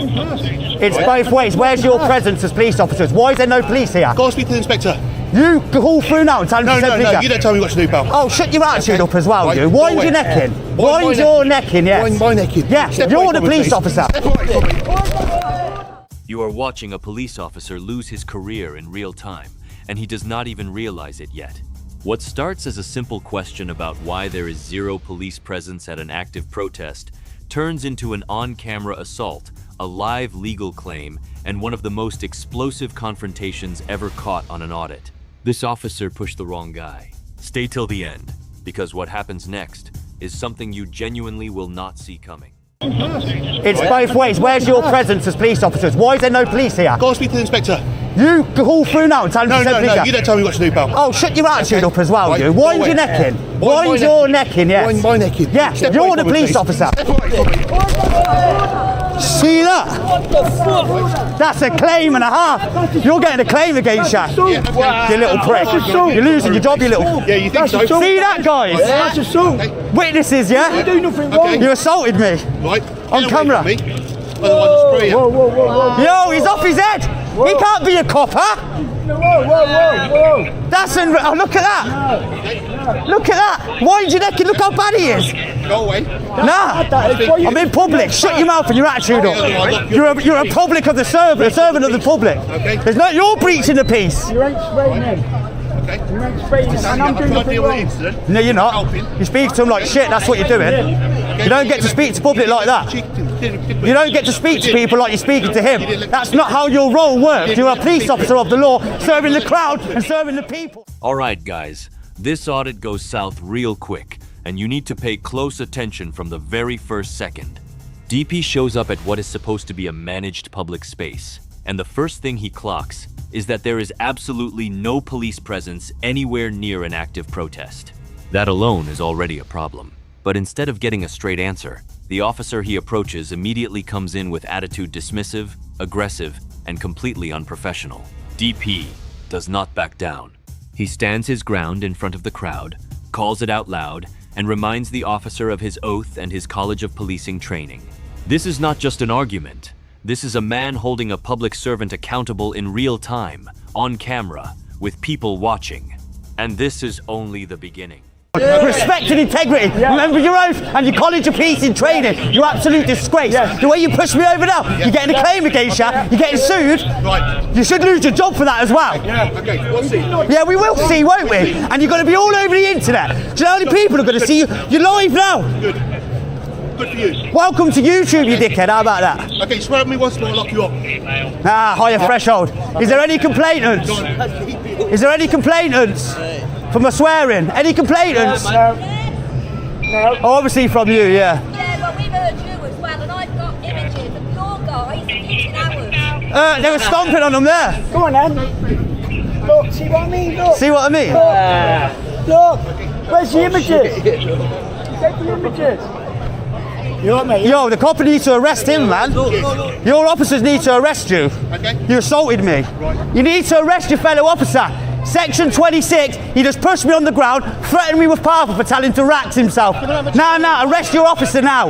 It's both ways. Where's your presence as police officers? Why is there no police here? Go and speak to the inspector. You call through now and tell him to send police. No, you don't tell me what to do, pal. Oh, shut your attitude up as well, Right, you. Wind your neck in. Wind your neck in, yes. Wind my neck in. Yeah, you're the police officer. You are watching a police officer lose his career in real time, and he does not even realize it yet. What starts as a simple question about why there is zero police presence at an active protest turns into an on-camera assault, a live legal claim, and one of the most explosive confrontations ever caught on an audit. This officer pushed the wrong guy. Stay till the end, because what happens next is something you genuinely will not see coming. It's both ways. Where's your presence as police officers? Why is there no police here? Go and speak to the inspector. You call through now and tell him to send police. No, you don't tell me what to do, pal. Oh, shut your attitude up as well, Right, you. Wind your neck in. Wind your neck in, yes. Wind my neck in. Yeah, you're the police officer. See that? What the fuck? That's a claim and a half. You're getting a claim against you. You little prick. You're losing your job, you little... Yeah, you think so? See that, guys? That's assault. Witnesses, yeah? You do nothing wrong. You assaulted me. Right. On camera. Otherwise I'll spray you. Whoa. Yo, he's off his head. He can't be a copper. Whoa. That's oh, look at that. Look at that. Wind your neck and look how bad he is. Go away. Nah, I'm in public. Shut your mouth and your attitude up. You're a public of the servant, a servant of the public. There's no, you're breaching the peace. You ain't spraying him. Okay. You ain't spraying him. And I'm doing nothing wrong. No, you're not. You speak to him like shit, that's what you're doing. You don't get to speak to public like that. You don't get to speak to people like you're speaking to him. That's not how your role works. You're a police officer of the law, serving the crowd and serving the people. Alright guys, this audit goes south real quick, and you need to pay close attention from the very first second. DP shows up at what is supposed to be a managed public space, and the first thing he clocks is that there is absolutely no police presence anywhere near an active protest. That alone is already a problem. But instead of getting a straight answer, the officer he approaches immediately comes in with attitude dismissive, aggressive, and completely unprofessional. DP does not back down. He stands his ground in front of the crowd, calls it out loud, and reminds the officer of his oath and his College of Policing training. This is not just an argument. This is a man holding a public servant accountable in real time, on camera, with people watching. And this is only the beginning. Respect and integrity. Remember your oath and your College of Policing training. You absolute disgrace. The way you push me over now, you're getting a claim against you, you're getting sued. Right. You should lose your job for that as well. Okay, we'll see. Yeah, we will see, won't we? And you're going to be all over the internet. Do you know how many people are going to see you? You're live now. Good for you. Welcome to YouTube, you dickhead. How about that? Okay, swear at me once more, I'll lock you up. Higher threshold. Is there any complainants? Is there any complainants from a swearing? Any complainants? No. Oh, obviously from you, yeah. Yeah, well, we've heard you as well, and I've got images of your guys eating ours. They were stomping on them there. Go on then. Look, see what I mean? Look. See what I mean? Look. Where's the images? Take the images. You know what I mean? Yo, the cop needs to arrest him, man. Your officers need to arrest you. Okay. You assaulted me. You need to arrest your fellow officer. Section 26, he just pushed me on the ground, threatened me with powerful for telling him to rax himself. Nah, arrest your officer now.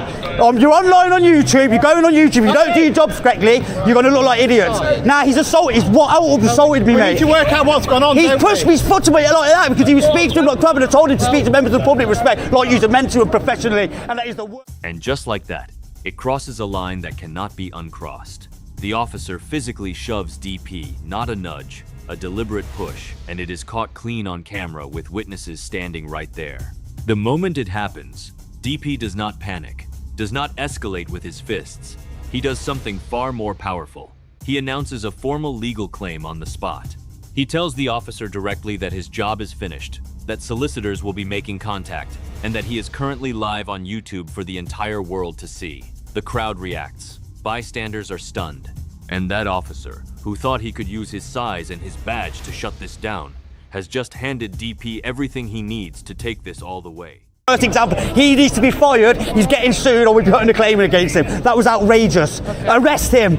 You're online on YouTube, you're going on YouTube, you don't do your jobs correctly, you're going to look like idiots. Nah, he's assaulted, assaulted me, We mate. need to work out what's gone on. He's pushed me, his foot to me like that because he was speaking to him like club and I told him to speak to members of the public respect, like you're meant to and professionally, and that is the worst. And just like that, it crosses a line that cannot be uncrossed. The officer physically shoves DP, not a nudge, a deliberate push, and it is caught clean on camera with witnesses standing right there. The moment it happens, DP does not panic, does not escalate with his fists. He does something far more powerful. He announces a formal legal claim on the spot. He tells the officer directly that his job is finished, that solicitors will be making contact, and that he is currently live on YouTube for the entire world to see. The crowd reacts. Bystanders are stunned. And that officer, who thought he could use his size and his badge to shut this down, has just handed DP everything he needs to take this all the way. First example, he needs to be fired, he's getting sued or we're putting a claim against him. That was outrageous. Arrest him.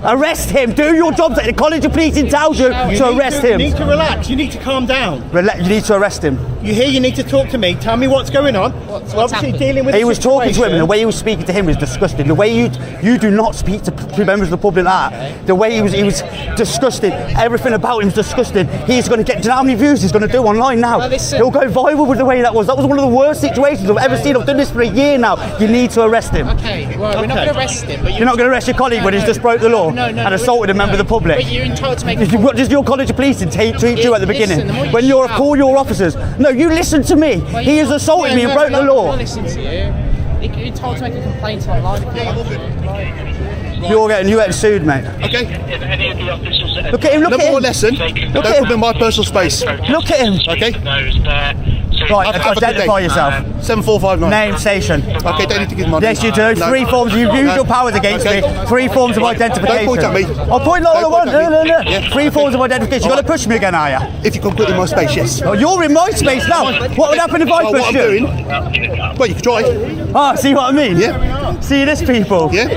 Arrest him. Do your job. The College of Policing tells you to arrest him. You need to relax. You need to calm down. You need to arrest him. You hear? You need to talk to me. Tell me what's going on. We're obviously dealing with. He was talking to him, and the way he was speaking to him was disgusting. The way you do not speak to members of the public like that. The way he was disgusting. Everything about him was disgusting. He's going to get. Do you know how many views he's going to do online now? He'll go viral with the way that was. That was one of the worst situations I've ever seen. I've done this for a year now. You need to arrest him. Okay, well, we're not going to arrest him. But you're not going to arrest your colleague when he's just broke the law and assaulted a member of the public. But you're entitled to make. What does your College of Policing teach you at the beginning? When you call your officers? No, you listen to me. He has assaulted me and broke the law. I'm listening to you. You're entitled to make a complaint online. You're getting sued, mate. Okay. Look at him. Look Number at him. one lesson. Don't come in my personal space. Look at him. Okay. Right, identify yourself. 7459. Name, station. Okay, don't need to give my Yes, you do. No. 3 forms. You've used your powers against me. 3 forms of identification. Don't point at me. I'll point all I Don't want. point at me. No. Yeah. 3 forms of identification. You're going to push me again, are you? If you can put in my space, yes. Oh, you're in my space now. What would happen if I What pushed I'm you? doing? Well, you can try. Ah, see what I mean? Yeah. See this, people? Yeah.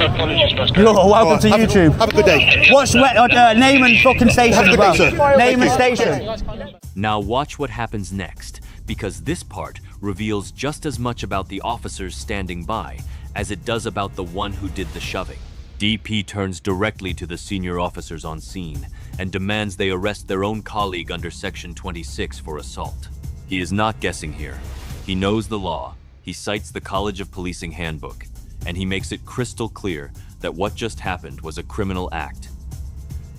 Welcome to YouTube. Have a good day. What's name and fucking station Have a as good well? day, sir. Name and station. Now watch what happens next, because this part reveals just as much about the officers standing by as it does about the one who did the shoving. DP turns directly to the senior officers on scene and demands they arrest their own colleague under Section 26 for assault. He is not guessing here. He knows the law, he cites the College of Policing handbook, and he makes it crystal clear that what just happened was a criminal act.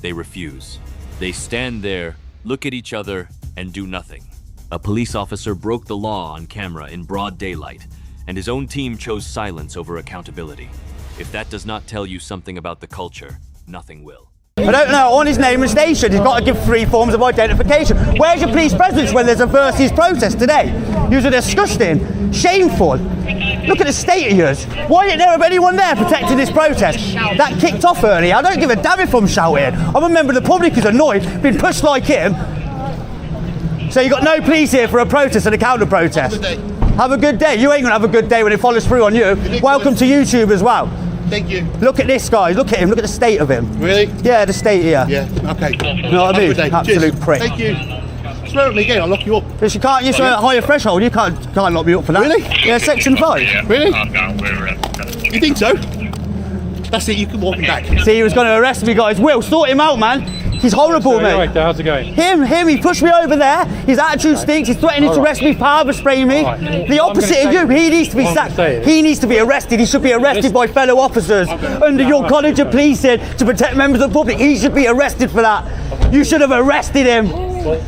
They refuse. They stand there, look at each other, and do nothing. A police officer broke the law on camera in broad daylight, and his own team chose silence over accountability. If that does not tell you something about the culture, nothing will. I don't know, on his name and station, he's got to give 3 forms of identification. Where's your police presence when there's a versus protest today? You're disgusting, shameful. Look at the state of yours. Why isn't there anyone there protecting this protest? That kicked off early. I don't give a damn if I'm shouting. I'm a member of the public who's annoyed, been pushed like him. So you got no police here for a protest and a counter protest. Have a good day. You ain't gonna have a good day when it follows through on you. Welcome to YouTube as well. Thank you. Look at this guy. Look at him. Look at the state of him. Really? Yeah, the state here. Yeah. Okay. You know what I mean? Absolute prick. Thank you. Swear at me again, I'll lock you up. Because you can't use a higher threshold. You can't lock me up for that. Really? Yeah, Section 5. Really? You think so? That's it. You can walk him back. See, he was going to arrest me, guys. Will, sort him out, man. He's horrible, mate. Right there, how's it going? Him, he pushed me over there. His attitude stinks. He's threatening to arrest me, power spray me. Right. The opposite of you. He needs to be sacked. He needs to be arrested. He should be arrested by fellow officers under your College of Policing to protect members of the public. He should be arrested for that. You should have arrested him. Well,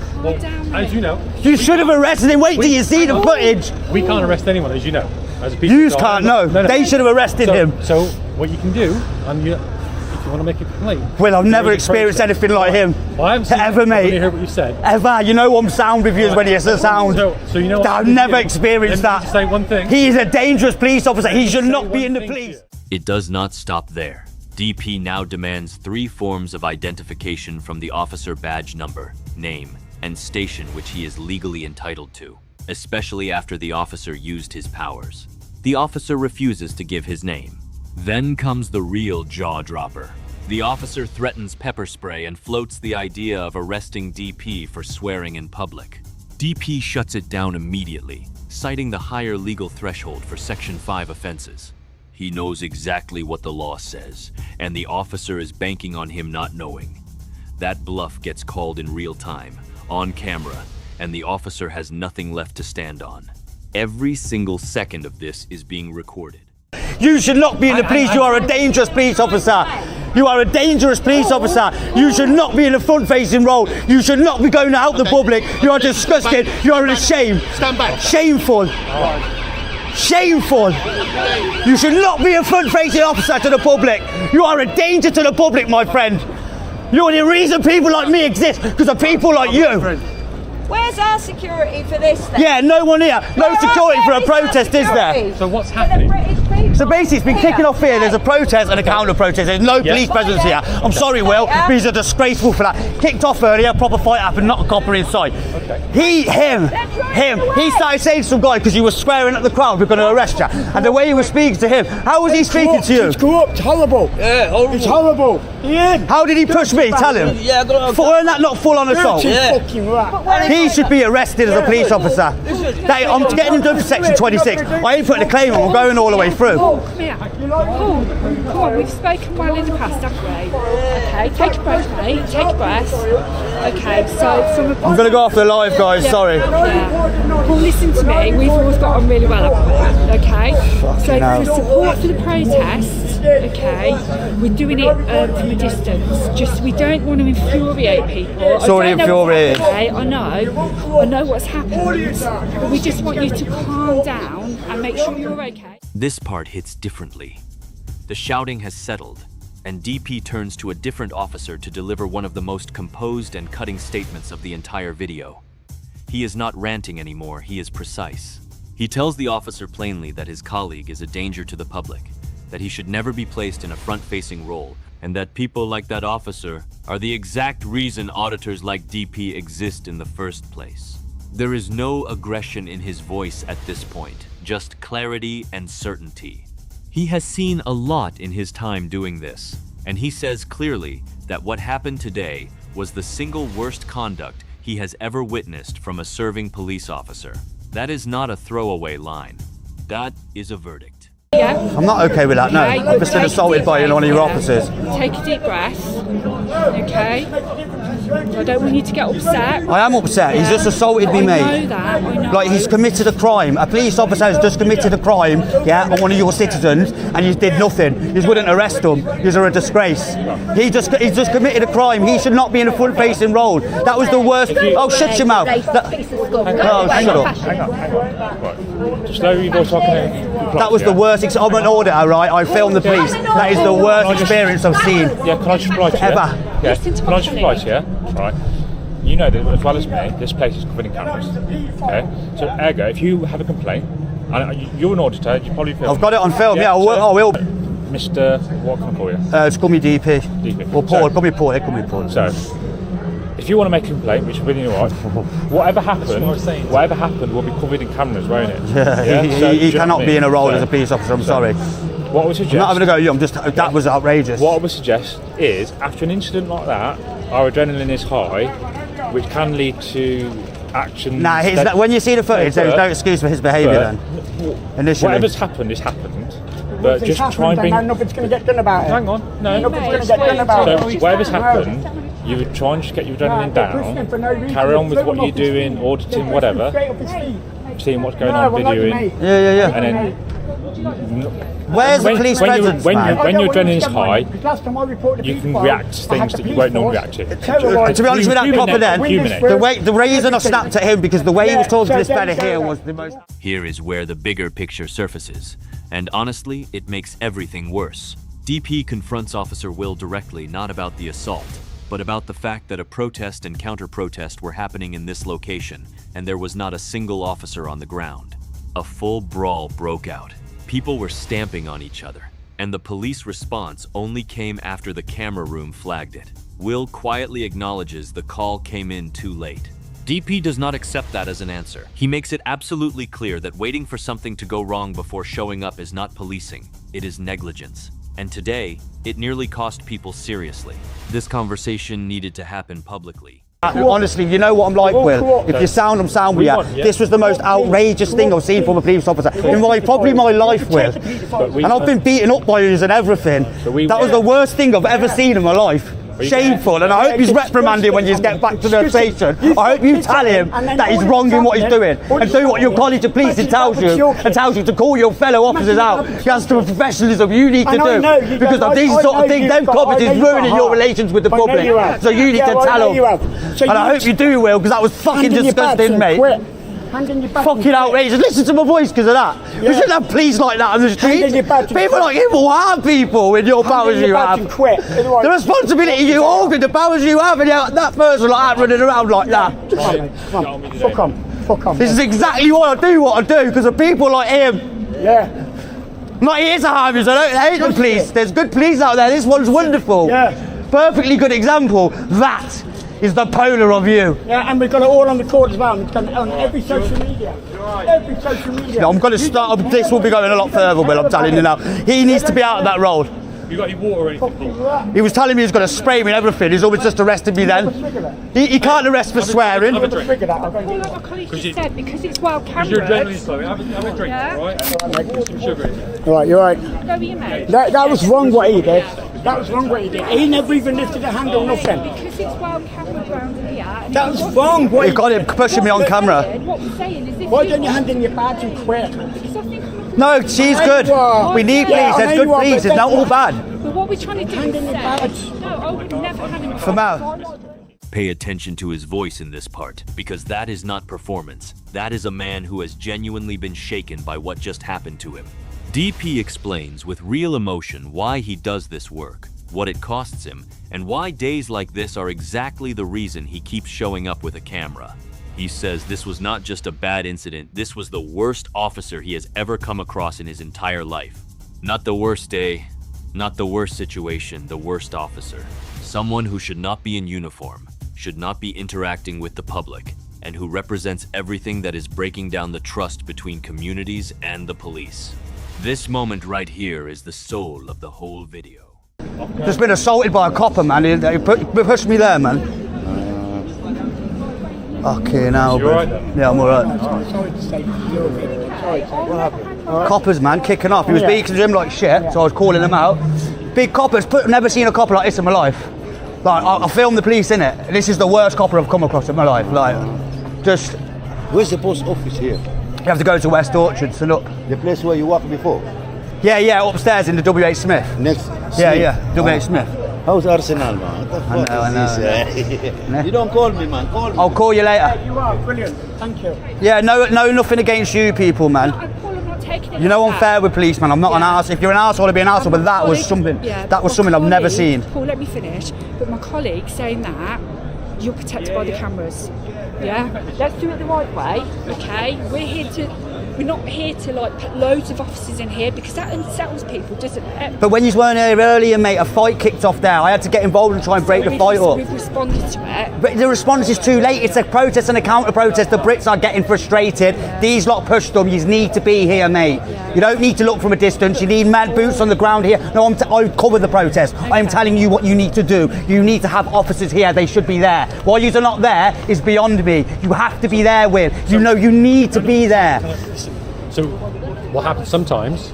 as you know, You should have arrested him. Wait till you see the footage. we can't arrest anyone, as you know. As a piece You of dog. can't, no. They should have arrested him. So, what you can do, if you want to make a complaint. Well, I've never there is a experienced process. anything like him. Well, I haven't seen Ever, it. mate. I've only heard what you said. Ever. You know I'm sound reviews when he has the sound. So you know what I've I'm never gonna do? experienced Let me that. just say one thing. He is a dangerous police officer. He should Say not be one in the thing to police. you. It does not stop there. DP now demands 3 forms of identification from the officer badge number, name, and station which he is legally entitled to, especially after the officer used his powers. The officer refuses to give his name. Then comes the real jaw-dropper. The officer threatens pepper spray and floats the idea of arresting DP for swearing in public. DP shuts it down immediately, citing the higher legal threshold for Section 5 offenses. He knows exactly what the law says, and the officer is banking on him not knowing. That bluff gets called in real time, on camera, and the officer has nothing left to stand on. Every single second of this is being recorded. You should not be in the police. You are a dangerous police officer. You are a dangerous police officer. You should not be in a front-facing role. You should not be going to help the public. You are disgusting. You are a shame. Stand back. Shameful. Shameful. You should not be a front-facing officer to the public. You are a danger to the public, my friend. You're the reason people like me exist, because of people like you. Where's our security for this then? Yeah, no one here. No Where security for a is our protest, is there? security? So what's For the happening? British people So basically, it's been here kicking off here. There's a today. protest and a counter-protest. There's no police presence here. I'm sorry, Will, but he's a disgraceful for that. Kicked off earlier, a proper fight happened, not a copper inside. Him. He started saying to some guy, because you were swearing at the crowd, we're going to arrest you. And the way he was speaking to him, how was he speaking to you? It's corrupt, horrible. Yeah, horrible. It's horrible. Ian. How did he push me? Tell him. Yeah, I got Weren't that not full on assault? Dirty fucking rat. He should be arrested as a police officer. I'm getting him done for section 26. I ain't putting a claim on, I'm going all the way through. Paul, come here. Paul, come on, we've spoken well in the past, haven't we? Okay, take a breath, mate. Take a breath. Okay, so from a... I'm going to go off the live, guys, sorry. Yeah. Paul, listen to me. We've always got on really well, haven't we? Okay? So for support for the protest, okay, we're doing it from a distance. Just, we don't want to infuriate people. It's already infuriated. Okay, I know what's happened, but we just want you to calm down and make sure you're okay. This part hits differently. The shouting has settled, and DP turns to a different officer to deliver one of the most composed and cutting statements of the entire video. He is not ranting anymore, he is precise. He tells the officer plainly that his colleague is a danger to the public, that he should never be placed in a front-facing role, and that people like that officer are the exact reason auditors like DP exist in the first place. There is no aggression in his voice at this point, just clarity and certainty. He has seen a lot in his time doing this, and he says clearly that what happened today was the single worst conduct he has ever witnessed from a serving police officer. That is not a throwaway line. That is a verdict. Yeah? I'm not okay with that, no. Okay, I've just been assaulted by one of your officers. Take a deep breath, okay? I don't want you to get upset. I am upset, he's just assaulted me, I mate. know that, I know. Like, he's committed a crime. A police officer has just committed a crime, yeah, on one of your citizens, and you did nothing. You wouldn't arrest him. You're a disgrace. He's just committed a crime. He should not be in a front-facing role. That was the worst. Oh, shut your mouth. Oh, shut up. Hang on. Right. Just lower your voice so I can... That was the worst. I'm an auditor, right? I filmed the police. That is the worst experience I've seen. Yeah, can I just reply to you? Ever. Yeah, can I just reply to you? Right. You know that as well as me, this place is covered in cameras. Okay? So, ergo, if you have a complaint, and you're an auditor, you probably feel... I've got it on film, yeah, I will. Mr. What can I call you? Just call me DP. DP. Or Paul, So- call me Paul, call me Paul. So, if you want to make a complaint, which is really alright, whatever happened will be covered in cameras, won't it? Yeah, So, he do you know cannot what I be mean? in a role So- as a police officer, I'm so, sorry. What I would suggest... I'm not having a go at you, that was outrageous. What I would suggest is, after an incident like that, our adrenaline is high, which can lead to action... Nah, when you see the footage, there's no excuse for his behaviour then. Initially. Whatever's happened is happened. But If it's just try and happened, bring... then nothing's going to get done about it. Hang on, no. Nothing's going to get done about So it. whatever's happened, you would try and just get your adrenaline down, carry on with what you're doing, auditing, whatever, seeing what's going on, videoing, Yeah. and then... Where's the police presence, man? When your adrenaline is high, you can react to things that you won't normally react to. To be honest with that copper then, the reason I snapped at him because the way he was talking to this fella here was the most... Here is where the bigger picture surfaces, and honestly, it makes everything worse. DP confronts Officer Will directly not about the assault, but about the fact that a protest and counter-protest were happening in this location, and there was not a single officer on the ground. A full brawl broke out. People were stamping on each other, and the police response only came after the camera room flagged it. Will quietly acknowledges the call came in too late. DP does not accept that as an answer. He makes it absolutely clear that waiting for something to go wrong before showing up is not policing, it is negligence. And today, it nearly cost people seriously. This conversation needed to happen publicly. Honestly, you know what I'm like, Will. If you sound, I'm sound with you. This was the most outrageous thing I've seen from a police officer in probably my life, Will. And I've been beaten up by you and everything. That was the worst thing I've ever seen in my life. Shameful, and I hope he's reprimanded when you get back to the station. I hope you tell him that he's wrong in what he's doing, and do what your college of policing tells you, to call your fellow officers out. That's the professionalism you need to do, because of these sort of things, them coppers is ruining your relations with the public. So you need to tell them, and I hope you do, Will, because that was fucking disgusting, mate. Fucking outrageous. Listen to my voice because of that. We shouldn't have police like that on the street. People like him will have people with your powers you have. The responsibility you hold with the powers you have, and that person like that running around like that. Come on. Fuck on. Fuck on. This is exactly why I do what I do, because of people like him. Yeah. I'm not here to harm you, so I don't hate the police. There's good police out there. This one's wonderful. Yeah. Perfectly good example. That is the polar of you. Yeah, and we've got it all on the court as well. It's done on every social media. Every social media. I'm going to start. This will be going a lot further, Will. I'm telling you now. He needs to be out of that role. You got any water or anything, Paul? He was telling me he was going to spray me and everything. He's always just arrested me then. He can't arrest for swearing. Have a drink. Well, like my colleague just said, because it's well Because you're camera. adrenaline flowing. Have a drink, Yeah. all right? Put some sugar in it. Right, you're right. Go with your mate. That was wrong what he did. That was wrong what he did. He never even lifted a hand or nothing. Because it's well camera around here. and That was what's wrong. What He got him pushing me on camera. What we're saying is if Why you don't you want- hand in your badge and quit? Because I think No, she's good. We need Yeah, police. I There's know good you are, police. but It's not don't- all bad. But what we're trying to do Hand is in your say, badge. no, I would never hand him From out. Pay attention to his voice in this part, because that is not performance. That is a man who has genuinely been shaken by what just happened to him. DP explains with real emotion why he does this work, what it costs him, and why days like this are exactly the reason he keeps showing up with a camera. He says this was not just a bad incident, this was the worst officer he has ever come across in his entire life. Not the worst day, not the worst situation, the worst officer. Someone who should not be in uniform, should not be interacting with the public, and who represents everything that is breaking down the trust between communities and the police. This moment right here is the soul of the whole video. Just been assaulted by a copper, man. He pushed me there, man. Okay, now. You alright then? Yeah, I'm alright. Sorry to say, you're really sorry to say. What happened? Coppers, man, kicking off. He was Yeah. beating him like shit, so I was calling him out. Big coppers. Never seen a copper like this in my life. Like, I filmed the police in it. This is the worst copper I've come across in my life. Like, just Where's the post office here? you have to go to West Orchard. So look. The place where you worked before? Yeah, upstairs in the W.H. Smith. Next. Yeah, W.H. Smith. How's Arsenal, man? What the fuck I is this? You don't call me, man. Call me. I'll call you later. You are brilliant. Thank you. Yeah, no, nothing against you people, man. Paul, I'm not taking it You know like I'm that. fair with policemen. I'm not an Yeah. arse. If you're an arsehole, I'd be an arsehole. But that was Colleague- something. yeah, That was my something I've never colleague- seen. Paul, let me finish. But my colleague saying that you're protected by the cameras. Yeah. Let's do it the right way. Okay. We're not here to like put loads of officers in here because that unsettles people, doesn't it? But when you weren't here earlier, mate, a fight kicked off there. I had to get involved and try and break the fight up. We've responded to it. But the response is too late. It's a protest and a counter-protest. The Brits are getting frustrated. These lot pushed them. You need to be here, mate. You don't need to look from a distance. You need mad boots on the ground here. No, I cover the protest. I'm telling you what you need to do. You need to have officers here. They should be there. Why you're not there is beyond me. You have to be there, Will. You know you need to be there. So what happens sometimes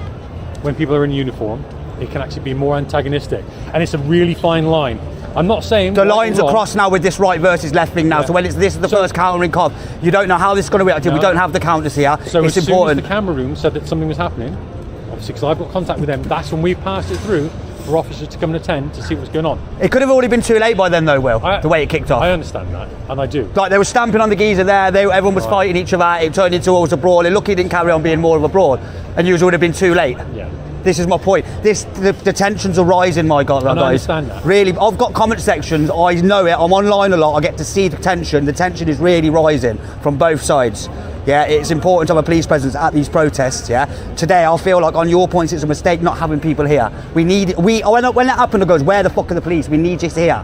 when people are in uniform, it can actually be more antagonistic, and it's a really fine line. I'm not saying The right or lines are wrong. crossed now with this right versus left thing now. Yeah. So when this is the first countering cop, you don't know how this is going to react. We No. don't have the counters here. So it's as important. soon as the camera room said that something was happening, obviously because I've got contact with them, that's when we passed it through for officers to come and attend to see what's going on. It could have already been too late by then, though, Will. The way it kicked off. I understand that, and I do. Like they were stamping on the geezer there. Everyone was fighting each other. It turned into always a brawl. It lucky it didn't carry on being more of a brawl, and you would have been too late. Yeah. This is my point. The tensions are rising, my God, And I guys. understand that. Really, I've got comment sections. I know it. I'm online a lot. I get to see the tension. The tension is really rising from both sides. Yeah, it's important to have a police presence at these protests. Yeah, today I feel like on your points it's a mistake not having people here. We need when that happened, it goes, where the fuck are the police? We need you here.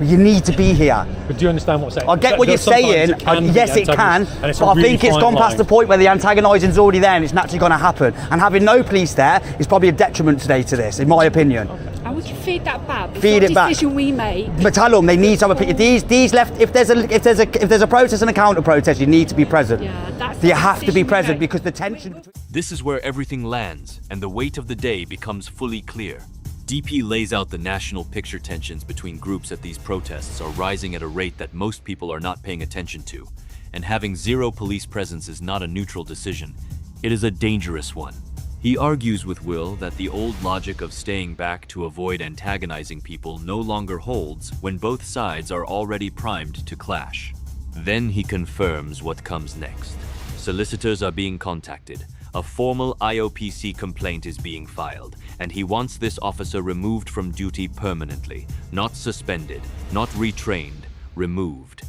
You need to be here. But do you understand what's saying? I get what you're saying. Yes, it can. But I think it's gone past the point where the antagonising's already there and it's naturally going to happen. And having no police there is probably a detriment today to this, in my opinion. And we can feed that back. It's Feed not it a back. decision we make. But tell them they need to have these left. If there's a protest and a counter protest, you need to be present. Yeah, that's You the have to be decision we present make. because the tension. This is where everything lands and the weight of the day becomes fully clear. DP lays out the national picture. Tensions between groups at these protests are rising at a rate that most people are not paying attention to, and having zero police presence is not a neutral decision. It is a dangerous one. He argues with Will that the old logic of staying back to avoid antagonizing people no longer holds when both sides are already primed to clash. Then he confirms what comes next. Solicitors are being contacted. A formal IOPC complaint is being filed, and he wants this officer removed from duty permanently, not suspended, not retrained, removed.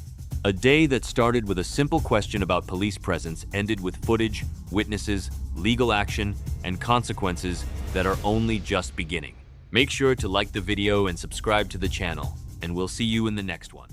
A day that started with a simple question about police presence ended with footage, witnesses, legal action, and consequences that are only just beginning. Make sure to like the video and subscribe to the channel, and we'll see you in the next one.